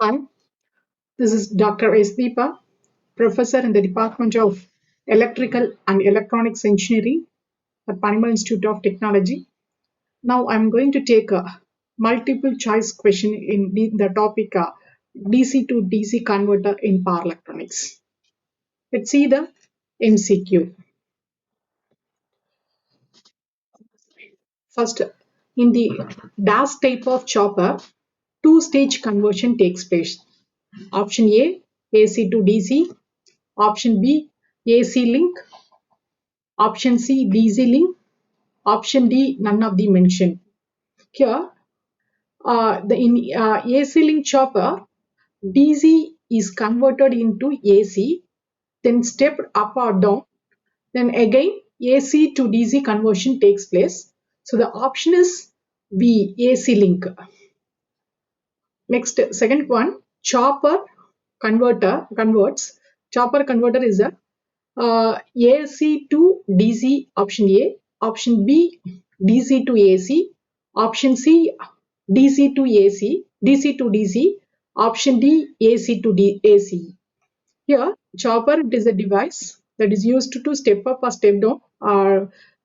Hi, this is Dr. S. Deepa, professor in the Department of Electrical and Electronics Engineering at Panimal Institute of Technology. Now I'm going to take a multiple choice question in the topic DC to DC converter in power electronics. Let's see the MCQ. First, in the DAS type of chopper, two-stage conversion takes place. Option A, AC to DC. Option B, AC link. Option C, DC link. Option D, none of the mentioned. Here, the in AC link chopper, DC is converted into AC, then stepped up or down, then again AC to DC conversion takes place. So the option is B, AC link. Next, second one, chopper converts. Chopper converter is a AC to DC, option A, option B, DC to AC, option C, DC to AC, DC to DC, option D, AC to AC. Here, chopper is a device that is used to step up or step down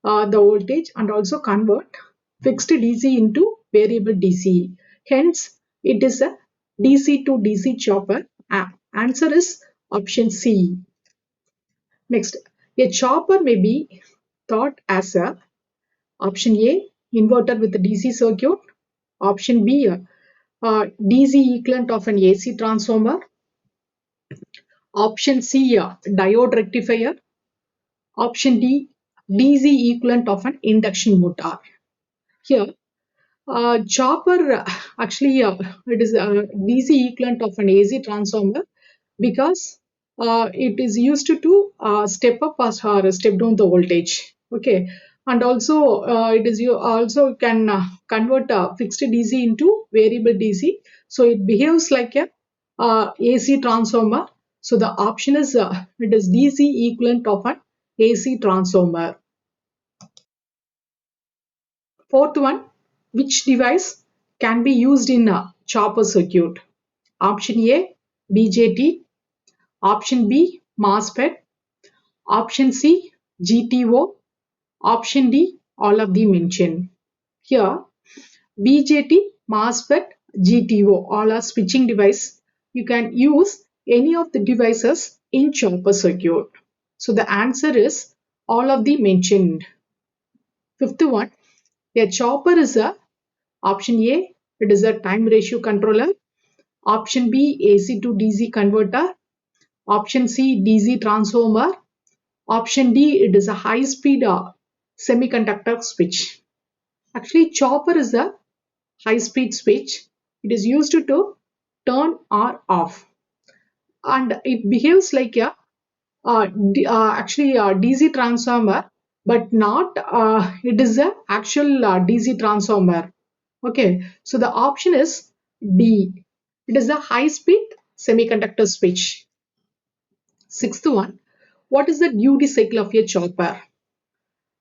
the voltage and also convert fixed DC into variable DC. Hence, it is a DC to DC chopper. Answer is option C. Next, a chopper may be thought as a option A, inverter with a DC circuit, option B, DC equivalent of an AC transformer, option C, diode rectifier, option D, DC equivalent of an induction motor. Here, chopper actually it is a DC equivalent of an AC transformer because it is used to step up or step down the voltage. Okay, and also it is you also can convert fixed DC into variable DC. So it behaves like a AC transformer. So the option is it is DC equivalent of an AC transformer. Fourth one, which device can be used in a chopper circuit? Option A, BJT. Option B, MOSFET. Option C, GTO. Option D, all of the mentioned. Here, BJT, MOSFET, GTO, all are switching device. You can use any of the devices in chopper circuit. So the answer is all of the mentioned. Fifth one, a chopper is a option A, it is a time ratio controller. Option B, AC to DC converter. Option C, DC transformer. Option D, it is a high speed semiconductor switch. Actually, chopper is a high speed switch. It is used to turn or off. And it behaves like a DC transformer, but not it is a actual DC transformer. Okay, so the option is D. It is a high speed semiconductor switch. Sixth one, what is the duty cycle of a chopper?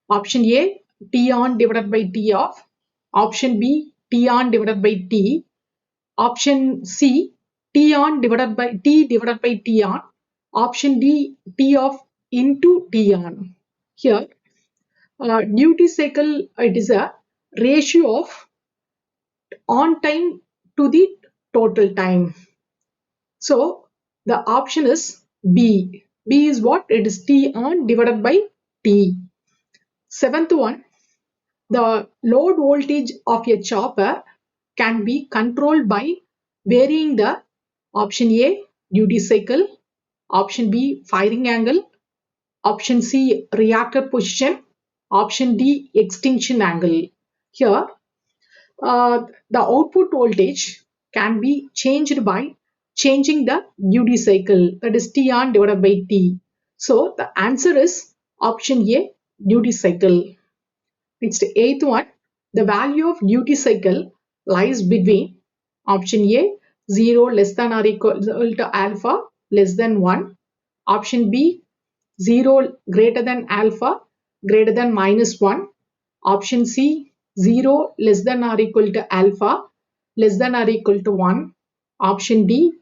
Option A, T on divided by T off. Option B, T on divided by T. Option C, T on divided by T on. Option D, T off into T on. Here, duty cycle, it is a ratio of on time to the total time. So the option is B. B is what? It is T on divided by T. Seventh one, the load voltage of a chopper can be controlled by varying the option A, duty cycle, option B, firing angle, option C, reactor position, option D, extinction angle. Here, the output voltage can be changed by changing the duty cycle, that is T on divided by T. So the answer is option A, duty cycle. Next, eighth one, the value of duty cycle lies between option A, 0 less than or equal to alpha less than 1, option B, 0 greater than alpha greater than minus 1, option C, 0 less than or equal to alpha less than or equal to 1, Option D,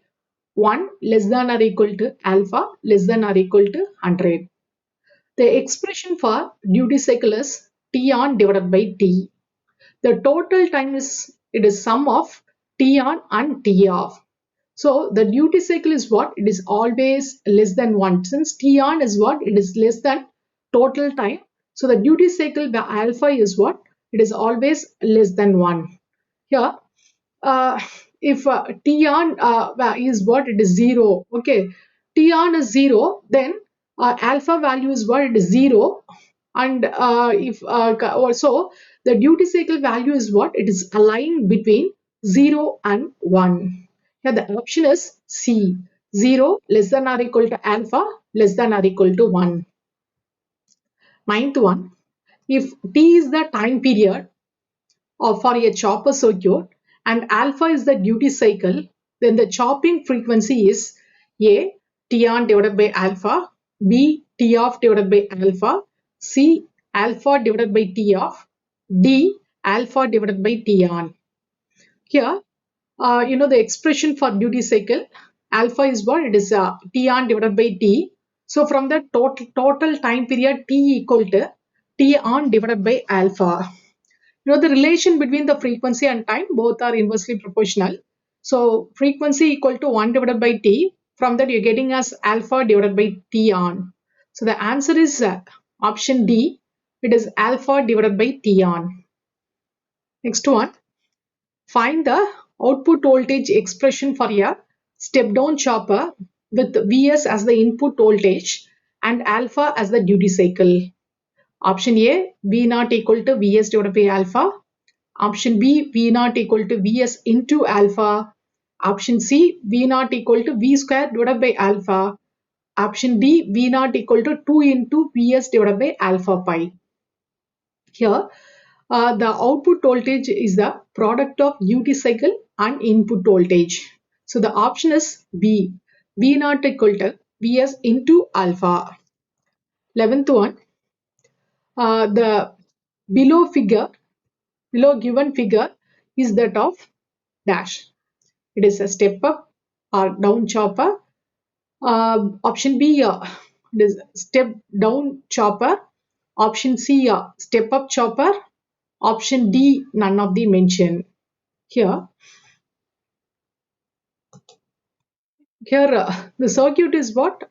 1 less than or equal to alpha less than or equal to 100. The expression for duty cycle is T on divided by T. The total time is, it is sum of T on and T off. So the duty cycle is what? It is always less than 1. Since T on is what? It is less than total time. So the duty cycle by alpha is what? It is always less than 1. Here, if T on is what? It is 0. Okay. T on is 0, then alpha value is what? It is 0. And if so, the duty cycle value is what? It is aligned between 0 and 1. Here the option is C. 0 less than or equal to alpha less than or equal to 1. Ninth one. If T is the time period for a chopper circuit and alpha is the duty cycle, then the chopping frequency is A, T on divided by alpha, B, T off divided by alpha, C, alpha divided by T off, D, alpha divided by T on. Here, the expression for duty cycle, alpha is what? It is T on divided by T. So from the total time period T equal to T on divided by alpha. The relation between the frequency and time, both are inversely proportional. So frequency equal to 1 divided by T. From that you're getting as alpha divided by T on. So the answer is option D. It is alpha divided by T on. Next one. Find the output voltage expression for a step-down chopper with Vs as the input voltage and alpha as the duty cycle. Option A, V naught equal to Vs divided by alpha. Option B, V naught equal to Vs into alpha. Option C, V naught equal to V square divided by alpha. Option D, V naught equal to 2 into Vs divided by alpha pi. Here, the output voltage is the product of duty cycle and input voltage. So the option is B, V naught equal to Vs into alpha. 11th one, the below given figure is that of dash. It is a step up or down chopper. Option B, it is step down chopper. Option C, step up chopper. Option D, none of the mentioned. Here, the circuit is what?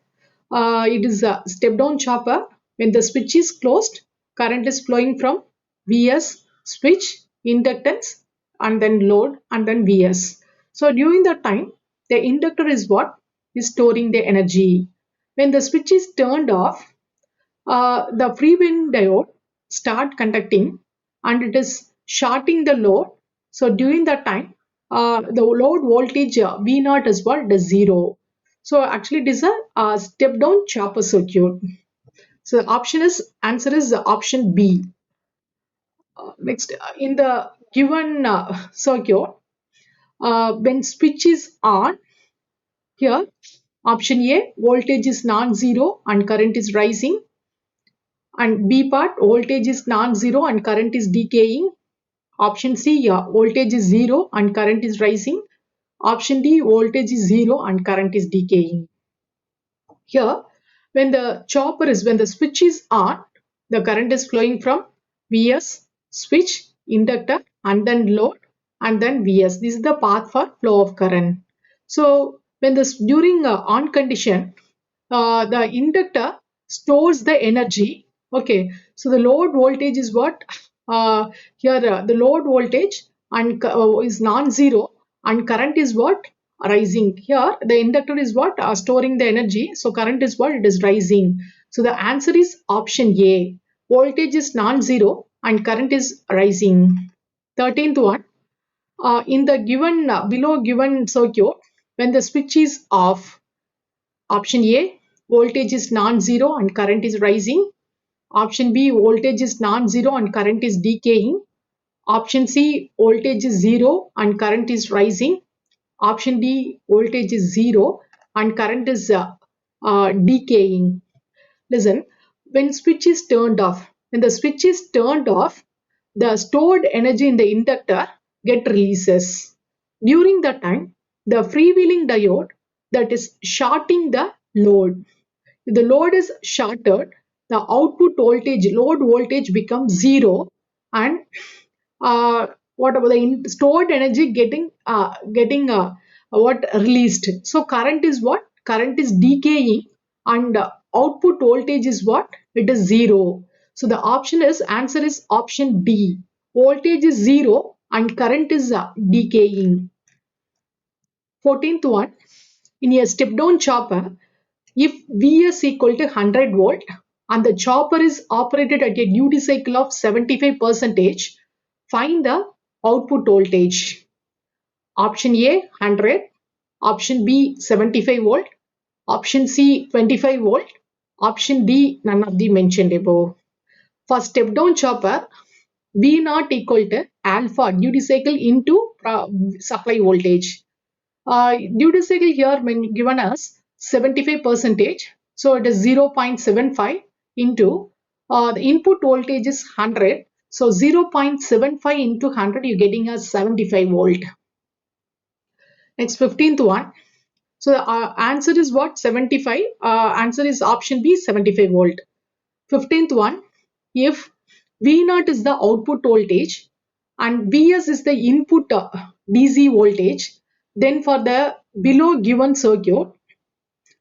It is a step down chopper. When the switch is closed, current is flowing from Vs, switch, inductance, and then load, and then Vs. So during that time, the inductor is what? Is storing the energy. When the switch is turned off, the freewheeling diode start conducting and it is shorting the load. So during that time, the load voltage V naught is what? It is 0. So actually it is a step down chopper circuit. So the answer is option B. Next, in the given circuit, when switch is on, here option A, voltage is non-zero and current is rising. And B part, voltage is non-zero and current is decaying. Option C, voltage is 0 and current is rising. Option D, voltage is 0 and current is decaying. Here, when the switch is on, the current is flowing from Vs, switch, inductor, and then load, and then Vs. This is the path for flow of current. So when during on condition, the inductor stores the energy. Okay, so the load voltage is what? Here the load voltage and is non-zero and current is what? Rising. Here the inductor is what? Storing the energy. So current is what? It is rising. So the answer is option A. Voltage is non-zero and current is rising. 13th one. In the given below given circuit, when the switch is off, option A, voltage is non-zero and current is rising. Option B, voltage is non-zero and current is decaying. Option C, voltage is 0 and current is rising. Option D, voltage is 0 and current is decaying. Listen, when switch is turned off, the stored energy in the inductor get releases. During that time, the freewheeling diode that is shorting the load. If the load is shorted, the output voltage, load voltage becomes zero, and whatever the stored energy getting what released. So current is what? Current is decaying, and output voltage is what? It is zero. So the answer is option D. Voltage is zero and current is decaying. 14th one, in a step down chopper, if Vs equal to 100 volt and the chopper is operated at a duty cycle of 75%, find the output voltage. Option A 100, option B 75 volt, option C 25 volt, option D none of the mentioned above. For step down chopper, V naught equal to alpha duty cycle into supply voltage. Duty cycle here when given as 75%, so it is 0.75 into the input voltage is 100, so 0.75 into 100 you're getting as 75 volt. Next 15th one, so the answer is what? 75. Answer is option B 75 volt. 15th one, if V naught is the output voltage and Vs is the input DC voltage, then for the below given circuit,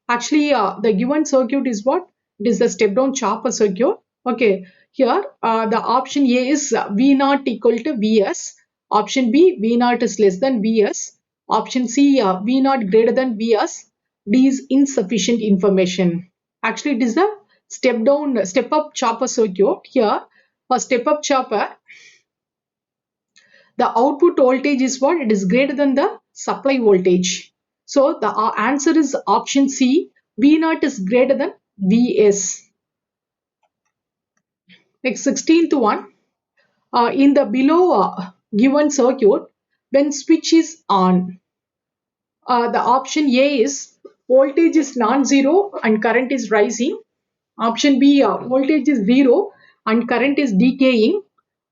actually the given circuit is what? It is the step down chopper circuit. Okay, here the option A is V naught equal to Vs, option B V naught is less than Vs, option C V naught greater than Vs. D is insufficient information. Actually it is the step up chopper circuit. Here for step up chopper, the output voltage is what? It is greater than the supply voltage. So the answer is option C. V naught is greater than Vs. Next 16th one. In the below given circuit, when switch is on, the option A is voltage is non-zero and current is rising. Option B, voltage is zero and current is decaying.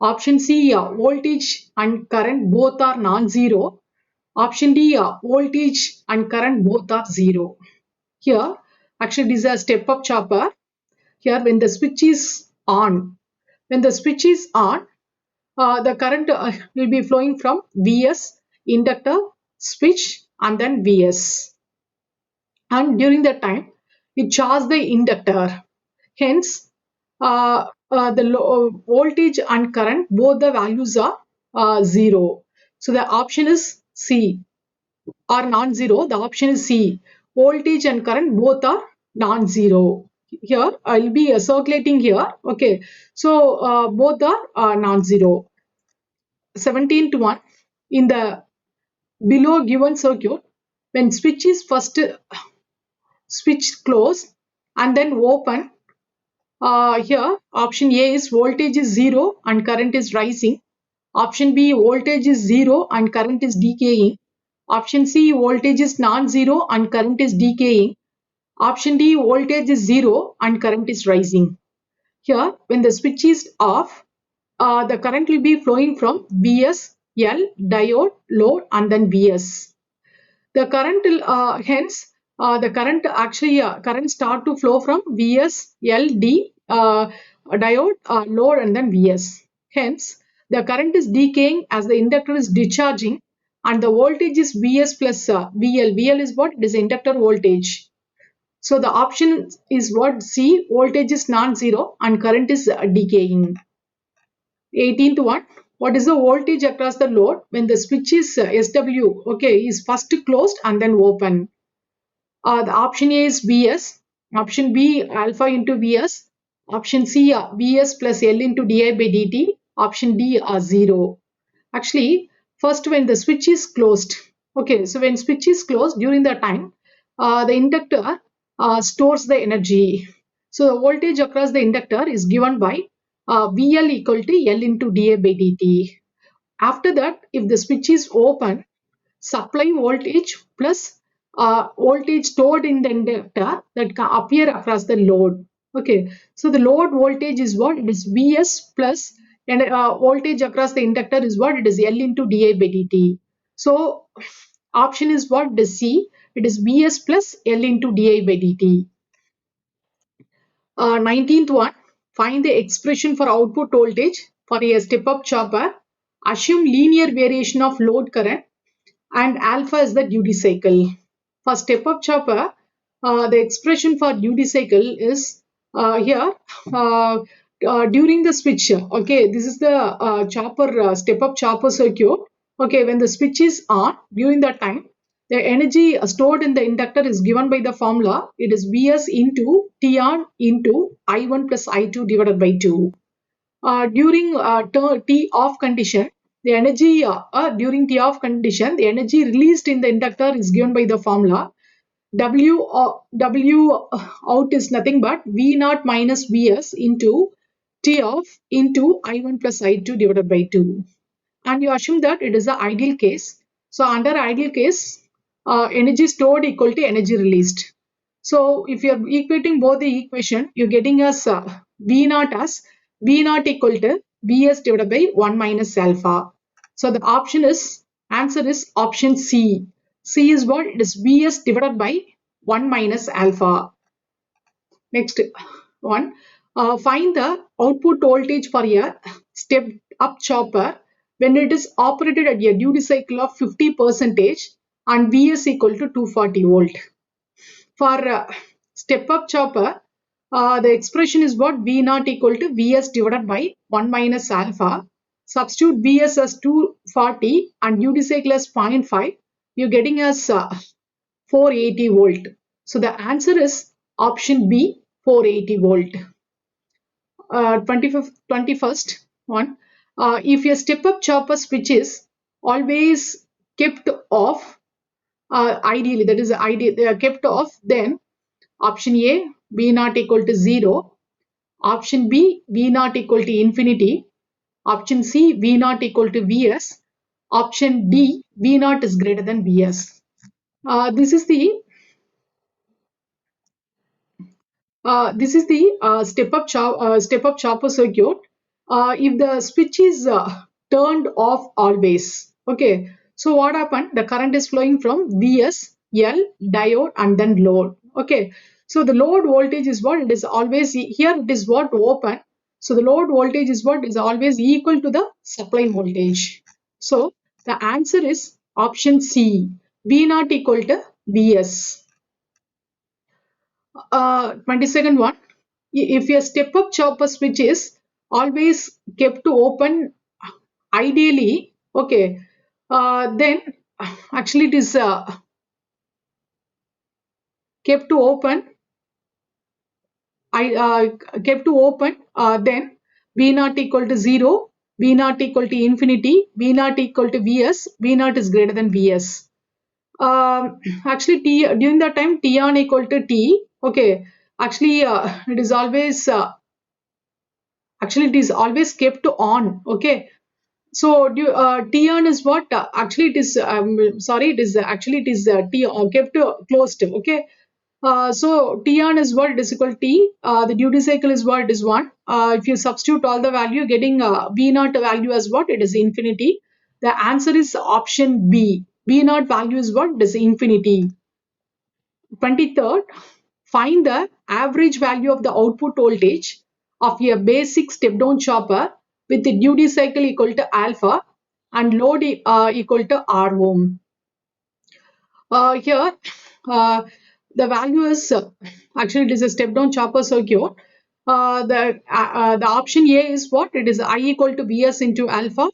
Option C, voltage and current both are non-zero. Option D, voltage and current both are zero. Here, actually this is a step-up chopper. Here when the switch is on, the current will be flowing from Vs, inductor, switch and then Vs. And during that time, it charges the inductor. Hence, the voltage and current, both the values are zero. So the option is C, or non-zero. The option is C. Voltage and current both are non-zero. Here I'll be circulating here. Okay, so both are non-zero. 17th one, in the below given circuit, when switch is first switch closed and then open, here option A is voltage is zero and current is rising. Option B, voltage is zero and current is decaying. Option C, voltage is non-zero and current is decaying. Option D, voltage is zero and current is rising. Here, when the switch is off, the current will be flowing from Vs, L, diode, load and then Vs. The current will, hence, the current actually current start to flow from Vs, L, D, diode, load and then Vs. Hence, the current is decaying as the inductor is discharging and the voltage is Vs plus VL. VL is what? It is inductor voltage. So the option is what? C, voltage is non-zero and current is decaying. 18th one, what is the voltage across the load when the switch is SW, okay, is first closed and then open? The option A is Vs, option B alpha into Vs, option C Vs plus L into di by dt, option D 0. Actually, first when the switch is closed, okay, so when switch is closed, during the time, the inductor stores the energy. So the voltage across the inductor is given by VL equal to L into di by dt. After that, if the switch is open, supply voltage plus voltage stored in the inductor that can appear across the load. Okay, so the load voltage is what? It is Vs plus, and voltage across the inductor is what? It is L into di by dt. So Option is what? The C. It is Vs plus L into di by dt. 19th one, find the expression for output voltage for a step-up chopper. Assume linear variation of load current and alpha is the duty cycle. For step-up chopper, the expression for duty cycle is here uh, during the switch. Okay, this is the chopper step-up chopper circuit. Okay, when the switch is on, during that time, the energy stored in the inductor is given by the formula. It is Vs into T on into I1 plus I2 divided by 2. During T off condition, the energy during T off condition, the energy released in the inductor is given by the formula. W out is nothing but V naught minus Vs into T off into I1 plus I2 divided by 2. And you assume that it is the ideal case. So under ideal case, energy stored equal to energy released. So if you are equating both the equation, you're getting as V naught as V naught equal to Vs divided by 1 minus alpha. So the answer is option C. C is what? It is Vs divided by 1 minus alpha. Next one, find the output voltage for a step up chopper when it is operated at a duty cycle of 50% and Vs equal to 240 volt. For step up chopper, the expression is what? V naught equal to Vs divided by 1 minus alpha. Substitute Vs as 240 and duty cycle as 0.5. You're getting as 480 volt. So the answer is option B, 480 volt. 21st one. If a step-up chopper switch is always kept off, ideally, that is ideal, they are kept off, then option A, V naught equal to 0. Option B, V naught equal to infinity. Option C, V naught equal to Vs. Option D, V naught is greater than Vs. This is the step-up chopper circuit. If the switch is turned off always, okay. So what happened? The current is flowing from Vs, L, diode, and then load. Okay. So the load voltage is what? It is always here. It is what? Open. So the load voltage is what? Is always equal to the supply voltage. So the answer is option C. V naught equal to Vs. 22nd one, if your step-up chopper switch is always kept to open ideally, okay, then actually it is kept to open, kept to open, then V naught equal to 0, V naught equal to infinity, V naught equal to Vs, V naught is greater than Vs. Actually during that time T on equal to T, okay, actually it is always kept on, okay. So T on is what? Actually it is sorry, it is actually it is T kept closed, okay. So T on is what? It is equal to T. The duty cycle is what? It is 1. If you substitute all the value, getting V naught value as what? It is infinity. The answer is option B. V naught value is what? It is infinity. 23rd, find the average value of the output voltage of a basic step-down chopper with the duty cycle equal to alpha and load equal to R ohm. Here, the value is actually it is a step-down chopper circuit. The option A is what? It is I equal to Vs into alpha.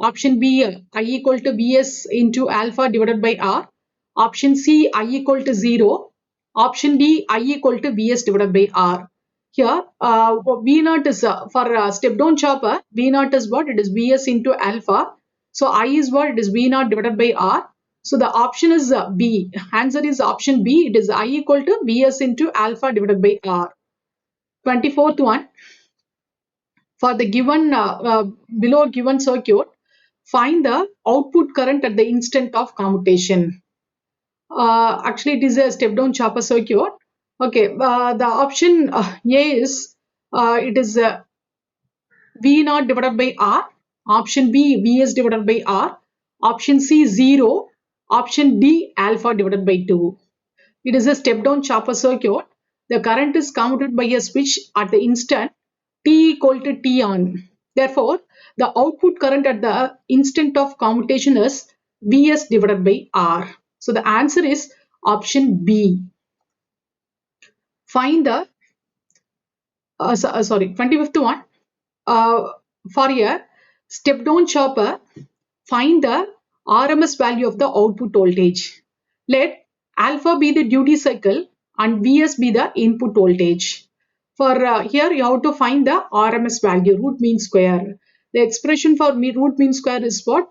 Option B, I equal to Vs into alpha divided by R. Option C, I equal to 0. Option D, I equal to Vs divided by R. Here, V naught is for step-down chopper, V naught is what? It is Vs into alpha. So I is what? It is V naught divided by R. So the option is B. Answer is option B. It is I equal to Vs into alpha divided by R. 24th one. For the given below given circuit, find the output current at the instant of commutation. Actually, it is a step-down chopper circuit. Okay, the option A is it is V naught divided by R. Option B, Vs divided by R. Option C, 0. Option D, alpha divided by 2. It is a step-down chopper circuit. The current is counted by a switch at the instant T equal to T on. Therefore, the output current at the instant of commutation is Vs divided by R. So the answer is option B. Find the, 25th one. For a step-down chopper, find the RMS value of the output voltage. Let alpha be the duty cycle and Vs be the input voltage. For here you have to find the RMS value, root mean square. The expression for root mean square is what?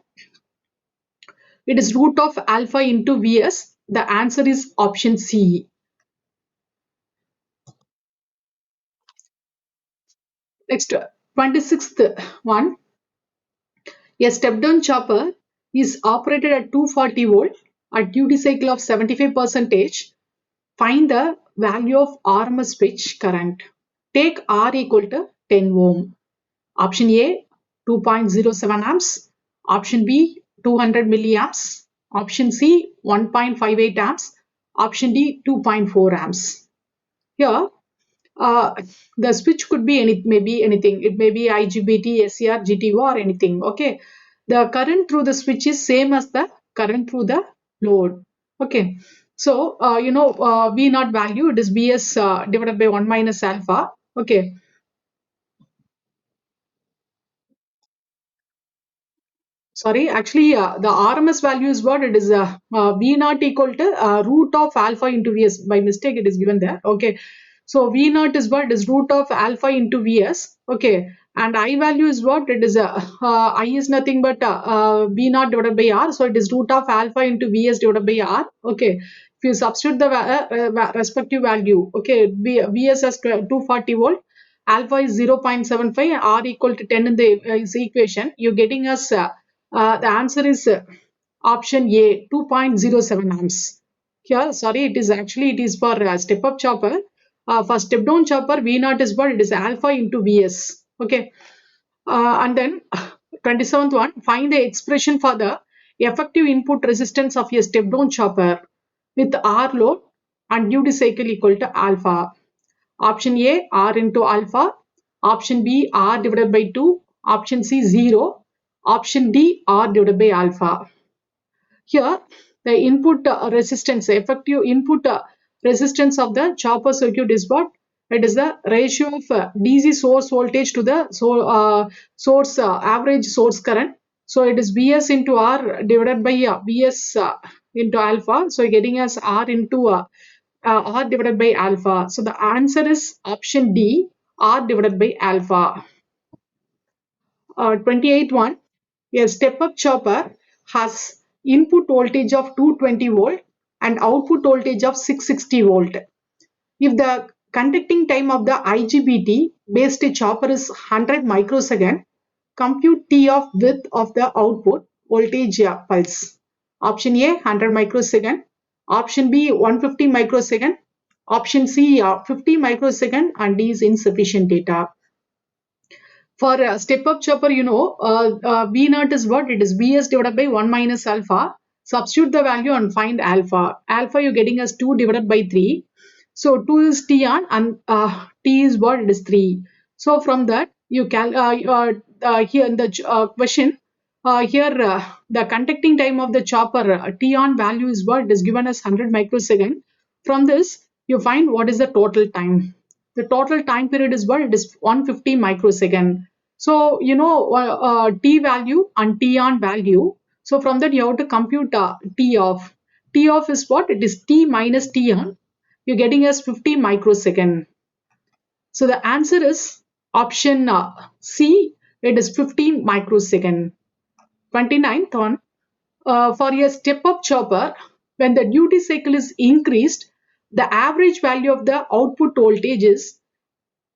It is root of alpha into Vs. The answer is option C. Next, 26th one. A step-down chopper is operated at 240 volt at duty cycle of 75%. Find the value of RMS switch current. Take R equal to 10 ohm. Option A, 2.07 amps. Option B, 200 milliamps. Option C, 1.58 amps. Option D, 2.4 amps. Here, uh, the switch could be maybe anything. It may be IGBT, SCR, GTO or anything. Okay. The current through the switch is same as the current through the load. Okay. So, V naught value, it is Vs divided by 1 minus alpha. Okay. Sorry, actually, the RMS value is what? It is V naught equal to root of alpha into Vs. By mistake, it is given there. Okay. So V naught is what? It is root of alpha into Vs. Okay. And I value is what? It is I is nothing but V naught divided by R. So it is root of alpha into Vs divided by R. Okay. If you substitute the respective value, okay, Vs as 240 volt, alpha is 0.75, R equal to 10 in the is equation. You're getting us the answer is option A, 2.07 amps. Here, sorry, it is for step-up chopper. For step-down chopper, V naught is what? It is alpha into Vs. Okay. And then 27th one, find the expression for the effective input resistance of a step-down chopper with R load and duty cycle equal to alpha. Option A, R into alpha. Option B, R divided by 2. Option C, 0. Option D, R divided by alpha. Here, the input resistance, effective input resistance of the chopper circuit is what? It is the ratio of DC source voltage to the source average source current. So it is Vs into R divided by Vs into alpha. So getting us R into R divided by alpha. So the answer is option D, R divided by alpha. 28 one, a step-up chopper has input voltage of 220 volt and output voltage of 660 volt. If the conducting time of the IGBT based chopper is 100 microsecond, compute T of width of the output voltage pulse. Option A, 100 microsecond. Option B, 150 microsecond. Option C, 50 microsecond, and D is insufficient data. For a step-up chopper, V naught is what? It is Vs divided by 1 minus alpha. Substitute the value and find alpha. Alpha you're getting as 2 divided by 3. So 2 is T on and T is what? It is 3. So from that, you can here in the question, the conducting time of the chopper T on value is what? It is given as 100 microsecond. From this, you find what is the total time. The total time period is what? It is 150 microsecond. So, T value and T on value. So, from that you have to compute T off. T off is what? It is T minus T on. You're getting as 50 microsecond. So, the answer is option C. It is 15 microsecond. 29th one. For a step-up chopper, when the duty cycle is increased, the average value of the output voltage is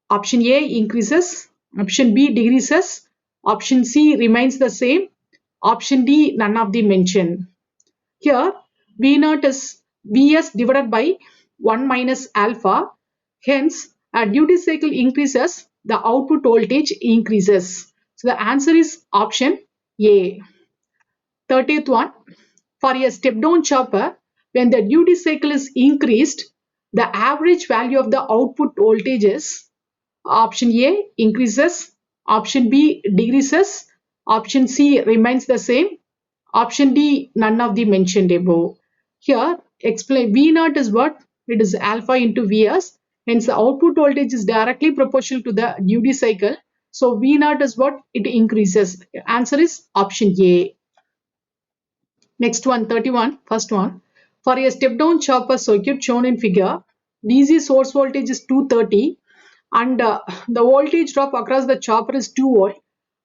option A increases, option B decreases, option C remains the same, option D none of the mentioned. Here V naught is Vs divided by 1 minus alpha, hence a duty cycle increases, the output voltage increases. So the answer is option A. 30th one. For a step down chopper, when the duty cycle is increased, the average value of the output voltages, option A increases, option B decreases, option C remains the same, option D none of the mentioned above. Here explain V naught is what? It is alpha into Vs, hence the output voltage is directly proportional to the duty cycle. So V naught is what? It increases. Answer is option A. Next one, 31, first one. For a step-down chopper circuit shown in figure, DC source voltage is 230 and the voltage drop across the chopper is 2 volt.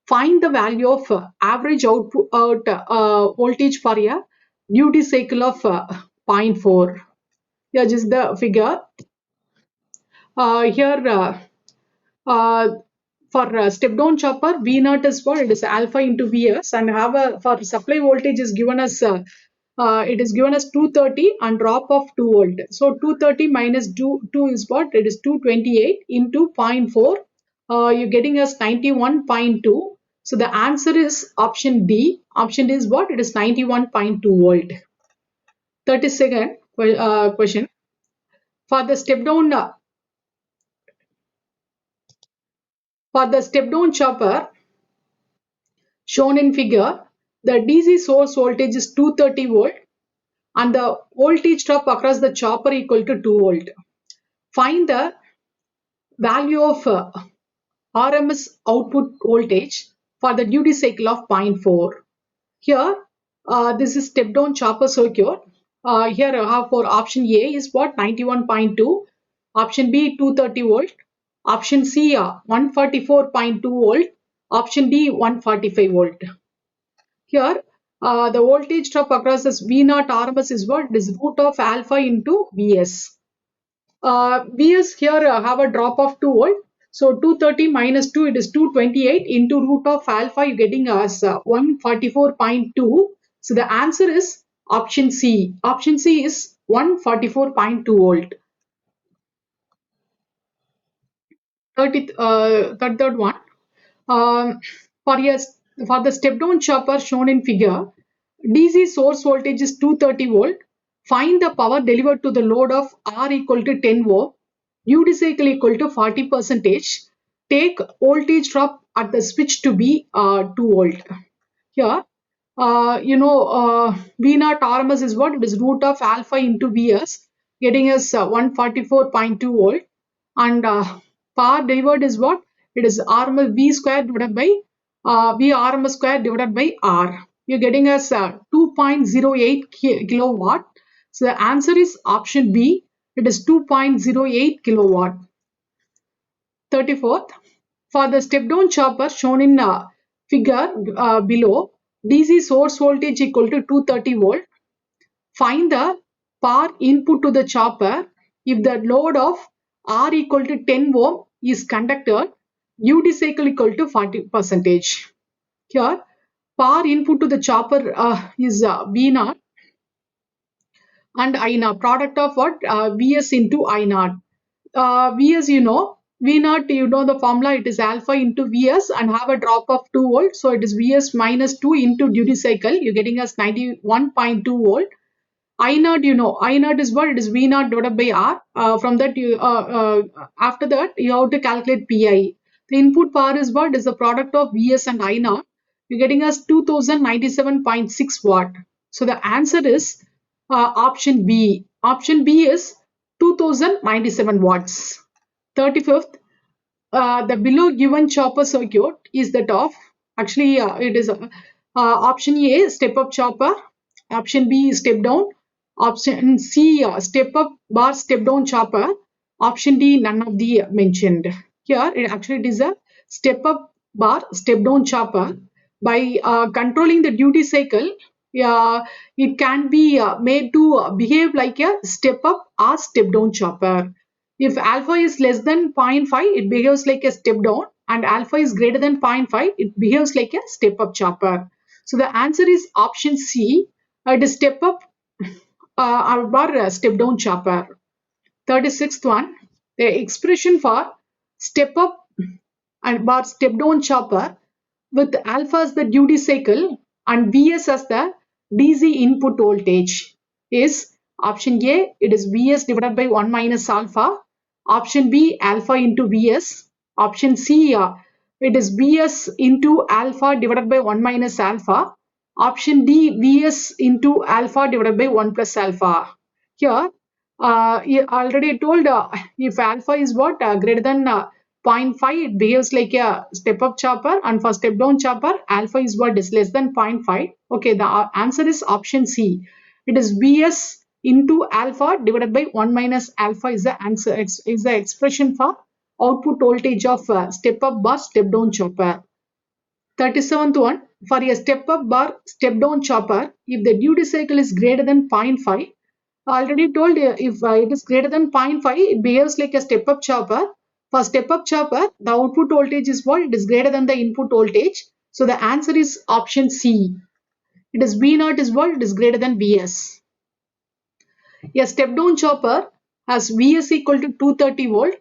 Find the value of average output voltage for a duty cycle of zero point 0.4. Here is the figure. Here uh, for step down chopper, V naught is what? It is alpha into Vs, and have a for supply voltage is given as it is given as 230 and drop of 2 volt. So 230 minus 2 is what? It is 228 into zero point 0.4. You're getting as 91.2. So the answer is option D. Option D is what? It is 91.2 volt. 32nd question. For the step down chopper shown in figure, the DC source voltage is 230 volt and the voltage drop across the chopper equal to 2 volt. Find the value of RMS output voltage for the duty cycle of 0.4. Here, this is step down chopper circuit. Here I have for option A is what? 91.2, option B 230 volt, option C 144.2 volt, option D 145 volt. Here, the voltage drop across this V naught RMS is what? It is root of alpha into Vs. Vs here have a drop of 2 volt. So 230 minus 2, it is 228 into root of alpha, you're getting as 144.2. So the answer is option C. Option C is 144.2 volt. 33rd one. Um, for, a, for the step down chopper shown in figure, DC source voltage is 230 volt. Find the power delivered to the load of R equal to 10 ohm, duty cycle equal to 40 percentage. Take voltage drop at the switch to be 2 volt. Here, V naught RMS is what? It is root of alpha into Vs, getting us 144.2 volt. And power delivered is what? It is RMS V square divided by V RMS square divided by R. You're getting us 2.08 kilowatt. So the answer is option B. It is 2.08 kilowatt. 34th. For the step down chopper shown in figure below, DC source voltage equal to 230 volt. Find the power input to the chopper if the load of R equal to 10 ohm is conducted, duty cycle equal to 40 percentage. Here, power input to the chopper is V naught and I naught, product of what? Vs into I naught. Vs, V naught, the formula, it is alpha into Vs and have a drop of 2 volt. So it is Vs minus 2 into duty cycle. You're getting us 91.2 volt. I naught, I naught is what? It is V naught divided by R. From that, after that, you have to calculate Pi. The input power is what? Is the product of Vs and I naught. You're getting us 2097.6 watt. So the answer is option B. Option B is 2097 watts. 35th, the below given chopper circuit is that of, actually it is option A step up chopper, option B step down, option C step up bar step down chopper, option D none of the mentioned. Here it is a step up bar step down chopper. By controlling the duty cycle, it can be made to behave like a step up or step down chopper. If alpha is less than 0.5, it behaves like a step down, and alpha is greater than 0.5, it behaves like a step up chopper. So the answer is option C. It is step up or step down chopper. 36th one, the expression for step up and bar step down chopper with alpha as the duty cycle and Vs as the DC input voltage is option A, it is Vs divided by 1 minus alpha. Option B, alpha into Vs. Option C, it is Vs into alpha divided by 1 minus alpha. Option D, Vs into alpha divided by 1 plus alpha. Here, you already told if alpha is what greater than zero point 0.5, it behaves like a step up chopper, and for step down chopper, alpha is what is less than 0.5. Okay, the answer is option C. It is Vs into alpha divided by 1 minus alpha is the answer, is the expression for output voltage of step up bar step down chopper. 37th one, for a step up bar step down chopper, if the duty cycle is greater than 0.5, already told you, if it is greater than 0.5, it behaves like a step up chopper. For step up chopper, the output voltage is what? It is greater than the input voltage. So the answer is option C. It is V naught is what? It is greater than Vs. A step down chopper has Vs equal to 230 volt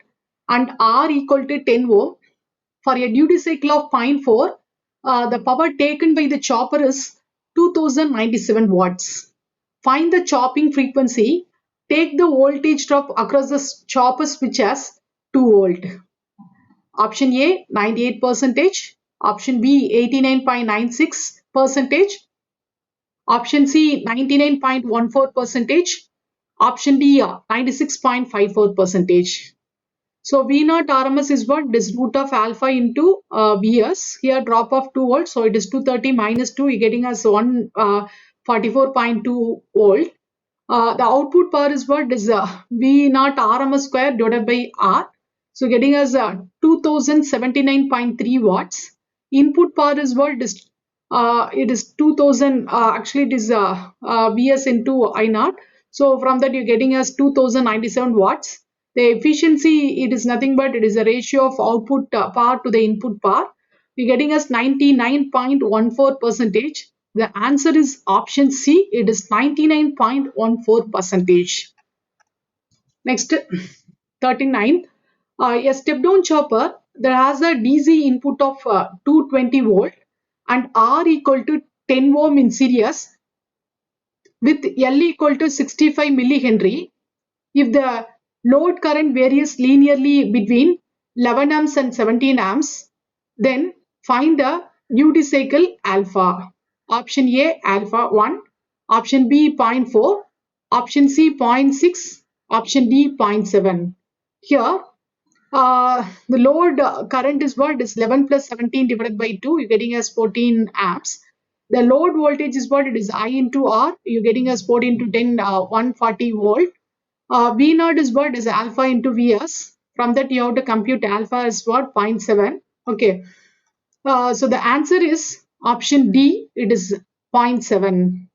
and R equal to 10 ohm. For a duty cycle of 0.4, the power taken by the chopper is 2097 watts. Find the chopping frequency. Take the voltage drop across the chopper switch as 2 volt. Option A 98%, option B 89.96%, option C 99.14%, option D 96.54%. So V naught RMS is what? It is root of alpha into Vs. Here drop of 2 volts. So it is 230 minus 2. You're getting us 144.2 volt. The output power is what? It is V naught RMS square divided by R. So getting us 2079.3 watts. Input power is what? It is 2000. Actually, it is Vs into I naught. So from that, you're getting us 2097 watts. The efficiency, it is nothing but it is a ratio of output power to the input power. We're getting us 99.14%. The answer is option C. It is 99.14%. Next, 39. A step down chopper that has a DC input of 220 volt and R equal to 10 ohm in series with L equal to 65 millihenry. If the load current varies linearly between 11 amps and 17 amps, then find the duty cycle alpha. Option A alpha 1, option B 0.4, option C 0.6, option D 0.7. Here, the load current is what? Is 11 plus 17 divided by 2, you're getting as 14 amps. The load voltage is what? It is I into R, you're getting as 14 to 10, 140 volt. V naught is what? Is alpha into Vs. From that you have to compute alpha is what? 0.7. Okay. So the answer is option D. It is 0.7.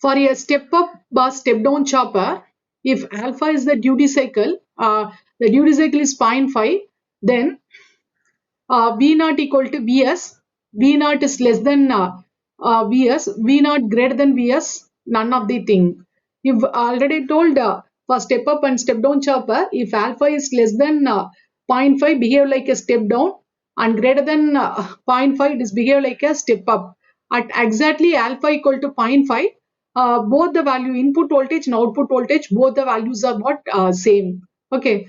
For a step up bar step down chopper, if alpha is the duty cycle is 0.5, then V naught equal to Vs. V naught is less than Vs. V naught greater than Vs. None of the thing. You've already told for step up and step down chopper, if alpha is less than 0.5, behave like a step down, and greater than 0.5, it is behave like a step up. At exactly alpha equal to 0.5, both the value input voltage and output voltage, both the values are what? Same. Okay.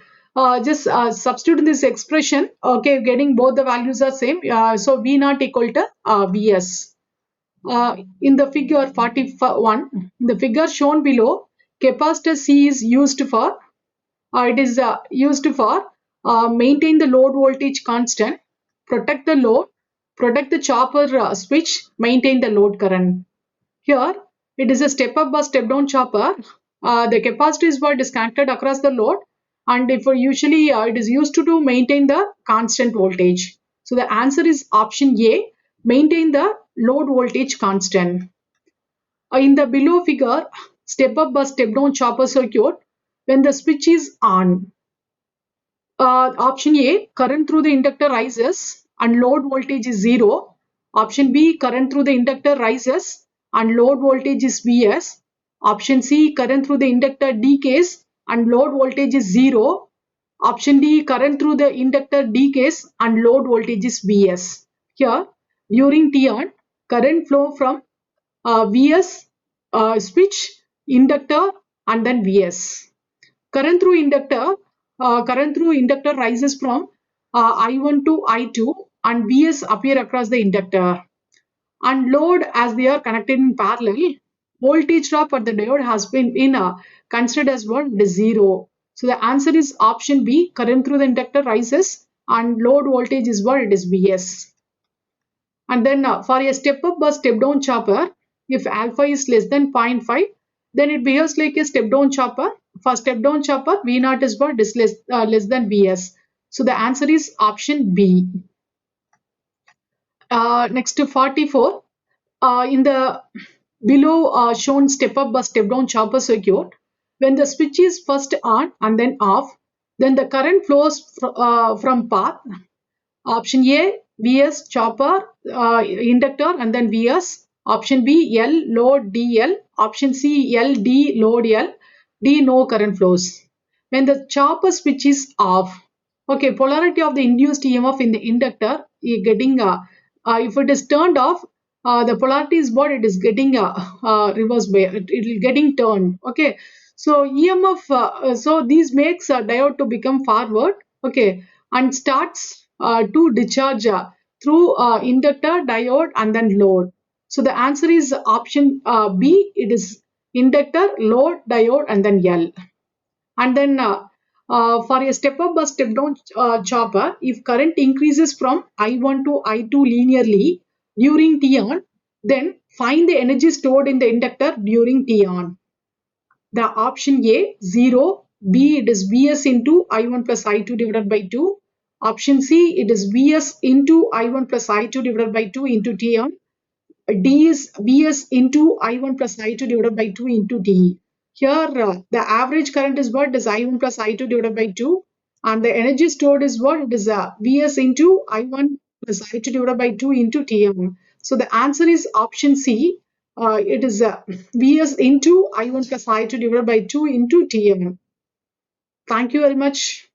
Just substitute in this expression. Okay, getting both the values are same. So V naught equal to Vs. In the figure 41, the figure shown below, capacitor C is used for, maintain the load voltage constant, protect the load, protect the chopper switch, maintain the load current. Here, it is a step up or step down chopper. The capacitor is what is connected across the load, and if usually it is used to maintain the constant voltage. So the answer is option A, maintain the load voltage constant. In the below figure, step up or step down chopper circuit, when the switch is on, option A, current through the inductor rises and load voltage is 0. Option B, current through the inductor rises and load voltage is Vs. Option C, current through the inductor decays and load voltage is 0. Option D, current through the inductor decays and load voltage is Vs. Here, during T on, current flow from Vs switch, inductor, and then Vs. Current through inductor rises from I1 to I2 and Vs appear across the inductor. And load, as they are connected in parallel, voltage drop at the diode has been considered as what? It is zero. So the answer is option B. Current through the inductor rises and load voltage is what? It is Vs. And then for a step up or step down chopper, if alpha is less than 0.5, then it behaves like a step down chopper. For step down chopper, V naught is what? Is less than Vs. So the answer is option B. Next to 44, in the below shown step up or step down chopper circuit, when the switch is first on and then off, then the current flows from path. Option A, Vs chopper, inductor, and then Vs. Option B, L load DL. Option C, L D load L. D no current flows. When the chopper switch is off, okay, polarity of the induced EMF in the inductor is getting, if it is turned off, the polarity is what? It is getting reverse way. It is getting turned. Okay, so EMF, so this makes a diode to become forward. Okay, and starts to discharge through inductor, diode, and then load. So the answer is option B. It is inductor, load, diode, and then L. And then for a step up or step down chopper, if current increases from I1 to I2 linearly during T on, then find the energy stored in the inductor during T on. The option A, 0. B, it is Vs into I1 plus I2 divided by 2. Option C, it is Vs into I1 plus I2 divided by 2 into T on. D is Vs into I1 plus I2 divided by 2 into T. Here, the average current is what? It is I1 plus I2 divided by 2. And the energy stored is what? It is Vs into I1 plus I2 divided by 2 into Tm. So the answer is option C. It is Vs into I1 plus I2 divided by 2 into Tm. Thank you very much.